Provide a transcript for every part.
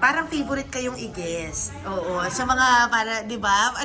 parang favorite kayong i-guest. Oo, sa mga para, 'di ba?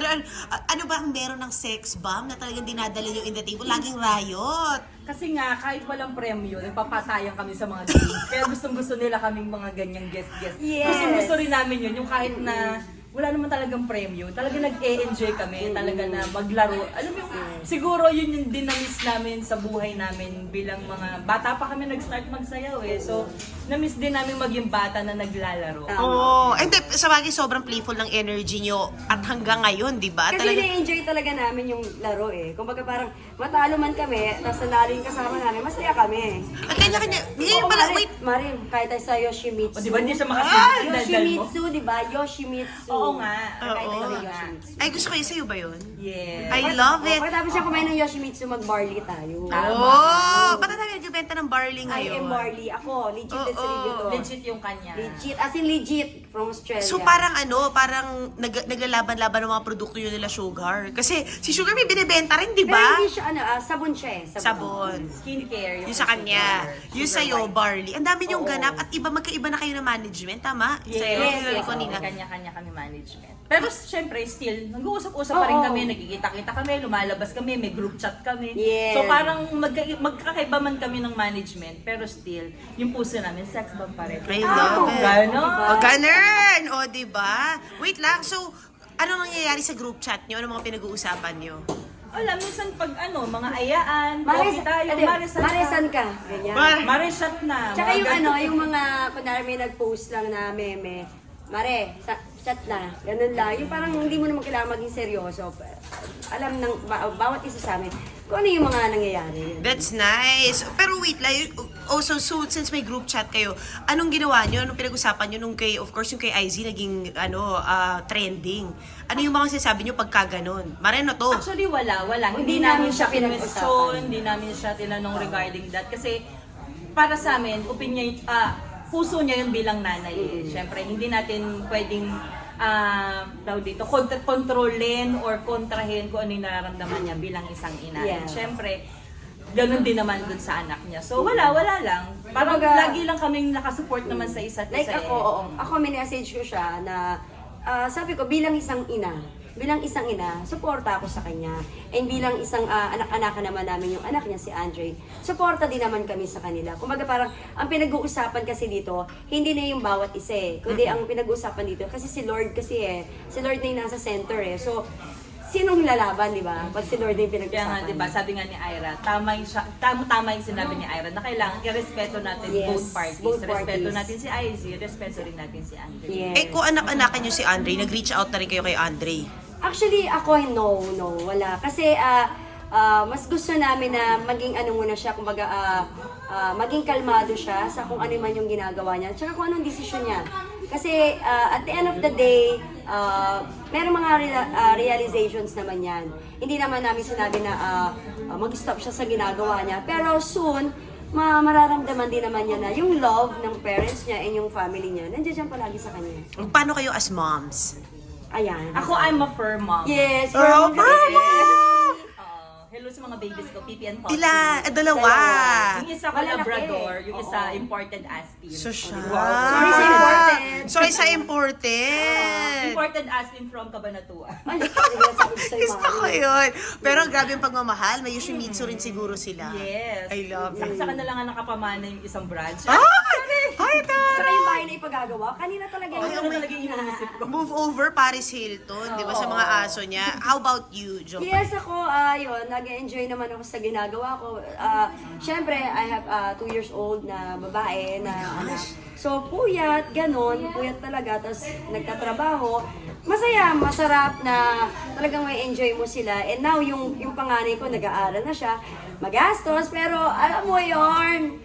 Ano ba ang meron ng sex bomb na talagang dinadala niyo in the table? Laging riot. Kasi nga, kahit walang premyo, nagpapatayan kami sa mga games. Kaya gustong-gusto nila kaming mga ganyang guest-guest. Yes. Gustong-gusto rin namin yun, yung kahit na wala naman talagang premyo, talaga nag-e-enjoy kami, talaga na maglaro. Alam mo, siguro yun yung dinamis namin sa buhay namin bilang mga bata pa kami nag-start magsayaw eh. So, na-miss din namin maging bata na naglalaro. Oo. And sa bagay, sobrang playful ng energy nyo at hanggang ngayon, 'di ba? Kasi na-enjoy talaga namin yung laro eh. Kumbaga parang matalo man kami, tapos nanalo yung kasama namin, masaya kami. Ang kanya-kanya. Hindi Oo, pala, Mari, wait. Mari, kahit tayo sa Yoshimitsu. O, di ba hindi siya makasunod ang daldal mo? Yoshimitsu, di ba? Yoshimitsu. Oo nga. Oo. Kahit tayo sa nga. Yoshimitsu. Ay, gusto ko sa'yo ba yun? Yes. I love it. Pagkatapos siya kumain ng Yoshimitsu, mag-barley tayo. Oh, ba't ang dami nagbibenta ng barley I ngayon? am barley. Ako, legit din sa review to. Legit yung kanya. Legit. As in legit. From Australia. So parang parang naglalaban-laban ng mga produkto yun nila Sugar. Kasi si Sugar may binibenta rin, di Pero ba? hindi siya, sabon siya eh. Sabon. Skincare. Yung sa kanya. Yung sa'yo, barley. Ang dami niyong ganap at magkaiba na kayo ng management, tama? Yes, Sa'yo, yes, yung yes, kanina. kanya-kanya kami management. Pero syempre, still, nag-uusap-usap pa rin Oo. kami, nagkikita-kita kami, lumalabas kami, may group chat kami. Yes. So parang magkakaiba man kami ng management, pero still, yung puso namin, sex bomb pa rin. I love it. Ganon. O, ganun! O, diba? Wait lang, so, ano nangyayari sa group chat nyo? Ano mga pinag-uusapan nyo? Wala, minsan pag mga ayaan, coffee tayo, Marisan ka. Ganyan. Marishat na. Tsaka mga yung ganun. yung mga, kunwari may nag-post lang na meme, Mare, chat na, ganun lang. Yung parang hindi mo naman kailangan maging seryoso. Alam ng bawat isa sa amin kung ano yung mga nangyayari. That's nice. Pero wait lang, also, so since may group chat kayo, anong ginawa nyo? Anong pinag-usapan nyo nung kay, of course, yung kay IZ naging, trending? Ano yung mga sinasabi nyo pagka ganon? Mareno to. Actually, wala. Hindi namin siya kinwestiyon, hindi namin siya tinanong regarding that. Kasi, para sa amin, opinion, puso niya yun bilang nanay. Siyempre, hindi natin pwedeng dito, kontrolin or kontrahin kung ano yung nararamdaman niya bilang isang ina. Yeah. And syempre, ganun din naman dun sa anak niya. So, wala lang. Parang Kumbaga, lagi lang kaming nakasupport naman sa isa't isa. Like ako, oo. Ako minessage ko siya na sabi ko bilang isang ina, suporta ako sa kanya. And bilang isang anak-anakan naman namin yung anak niya, si Andre, suporta din naman kami sa kanila. Kumbaga parang, ang pinag-uusapan kasi dito, hindi na yung bawat isa eh. Kundi ang pinag-uusapan dito, kasi si Lord na yung nasa center eh. So, sinong lalaban, di ba? Pag si Lord na yung Kaya nga, pinag-usapan. di ba, sabi nga ni Ira, tama yung sinabi ni Ira na kailangan i-respeto natin Yes, both parties. both Respeto parties. natin si IZ, respeto rin natin si Andre. Yes. Eh, kung anak-anakan nyo si Andre, nag-reach out na rin kayo kay Andre. Actually, ako no, wala. Kasi mas gusto namin na maging muna siya, kumbaga maging kalmado siya sa kung ano man yung ginagawa niya, tsaka kung anong desisyon niya. Kasi at the end of the day, merong mga realizations naman yan. Hindi naman namin sinabi na mag-stop siya sa ginagawa niya. Pero soon, mararamdaman din naman niya na yung love ng parents niya and yung family niya, nandiyan palagi sa kanya. Paano kayo as moms? Ayan. Ako, I'm a fur mom. Yes, Oh, firm Hello sa mga babies ko, Pipi and Poppy. Dalawa. Yung isa ko Malalaki. Labrador, yung isa Oo. imported Aspin. So siya. Sorry sa imported. Sorry sa imported. Imported Aspin from Cabanatuan. Ay, hindi ko sabi ko sa'yo, Gusto ko Mari. yun. Pero grabe yung pagmamahal. May Yoshimitsu rin siguro sila. Yes. I love it. Sa kanila nga nakapamana yung isang branch. Ay! Ay, Tsaka yung bahay na ipagagawa, kanina talaga Ano yung talaga yung iniisip ko? Move over Paris Hilton, di ba, sa mga aso niya. How about you, Jo? Yes, ako, yun, nag-enjoy naman ako sa ginagawa ko. Siyempre, I have 2 years old na babae na anak. So, puyat, ganon, puyat talaga, tapos nagtatrabaho. Masaya, masarap na talagang may enjoy mo sila. And now, yung panganay ko, nag-aaral na siya, magastos, pero alam mo yon.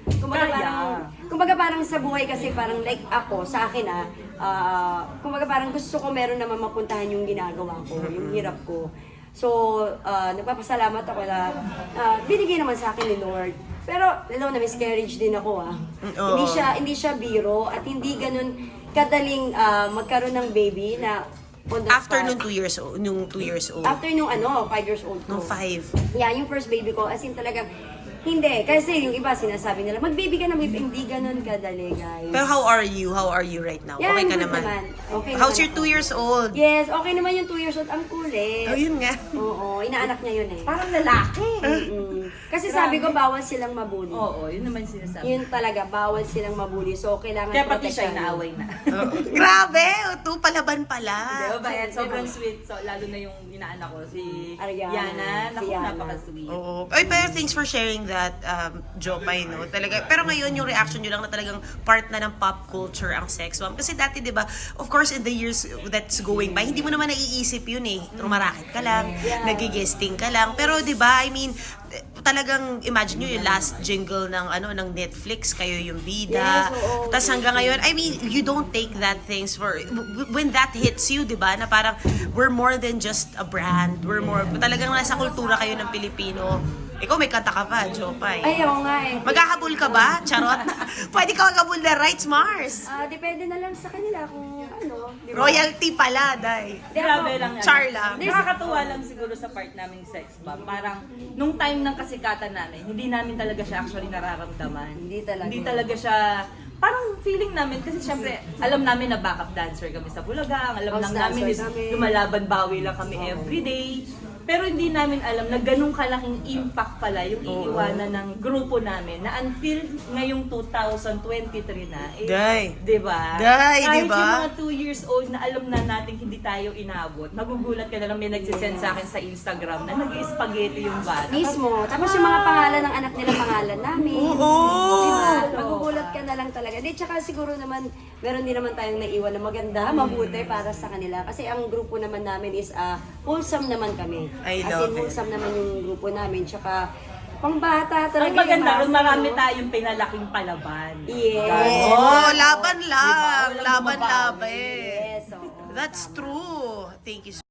Kumbaga parang sa buhay kasi parang like ako, sa akin kumbaga parang gusto ko meron naman mapuntahan yung ginagawa ko, yung hirap ko. So, nagpapasalamat ako na binigay naman sa akin ni Lord. Pero, alam na miscarriage din ako Oo. Hindi siya biro at hindi ganun kadaling magkaroon ng baby na on the After spot. nung 2 years old, nung 2 years old. After nung 5 years old ko. Nung 5. Yeah, yung first baby ko, as in talagang Hindi, kasi yung iba sinasabi nila, mag-baby ka na, baby. Hindi ganun kadali, guys. Pero how are you? How are you right now? Yan, Okay ka good naman? Okay How's naman your 2 years old? Yes, okay naman yung 2 years old. Ang kulit. Oh, yun nga. Oo, inaanak niya yun eh. Parang lalaki. Mm-mm. Kasi sabi ko, bawal silang mabuli. Oo, yun naman sinasabi. Yun talaga, bawal silang mabuli. So, kailangan Kaya pati siya protektahan. inaaway na. Grabe! Ito, palaban pala. Diba ba? Sobrang sweet. So, lalo na yung inaanak ko, si Ariana. Yana. Naku, Si Yana. napaka-sweet. Oo. Ay, pero thanks for sharing that, Jopay, no? Talaga. Pero ngayon, yung reaction nyo lang na talagang part na ng pop culture ang sex bomb. Kasi dati, di ba, of course, in the years that's going by, hindi mo naman naiisip yun eh. Trumarakit ka lang, nagigesting ka lang. Pero, di ba, I mean, talagang imagine nyo yung last jingle ng ng Netflix, kayo yung bida. Yes, oo. Tapos hanggang ngayon, I mean, you don't take that things for, when that hits you, di ba, na parang, we're more than just a brand. We're more, talagang nasa kultura kayo ng Pilipino. Ikaw may kanta ka pa, Jopay. Ay, oo nga eh. Maghahabol ka ba? Charot. Pwede ka maghabol na rights, Mars. Depende na lang sa kanila kung ano. Di ba? Royalty pala, day. Grabe lang. Char lang. Nakakatuwa lang siguro sa part naming sex bomb. Parang, nung time ng kasikatan namin, hindi namin talaga siya actually nararamdaman. Hindi talaga. Hindi talaga siya, parang feeling namin, kasi syempre, alam namin na backup dancer kami sa Bulagang, alam lang House namin is dancer kami. lumalaban bawi lang kami everyday. Pero hindi namin alam na ganun kalaking impact pala yung iiwanan ng grupo namin na until ngayong 2023 na. Day. Diba? Day, Kahit diba? yung mga 2 years old na alam na natin hindi tayo inabot, magugulat ka na lang may nagsisend sa akin sa Instagram na nag-spaghetti yung bata. Mismo. Tapos yung mga pangalan ng anak nila, pangalan namin. Oo. Diba? Magugulat ka na lang talaga. Di, tsaka siguro naman, meron din naman tayong naiwan na maganda, mabuti para sa kanila. Kasi ang grupo naman namin is wholesome naman kami. I As love in, it. wholesome naman yung grupo namin. Tsaka, pangbata talaga. Ang maganda yung ron, base, marami no? tayong pinalaking palaban. Yes. Oh, laban lang. Diba? Walang Laban-laban. bumabawi. Yes, oo. That's true. Thank you so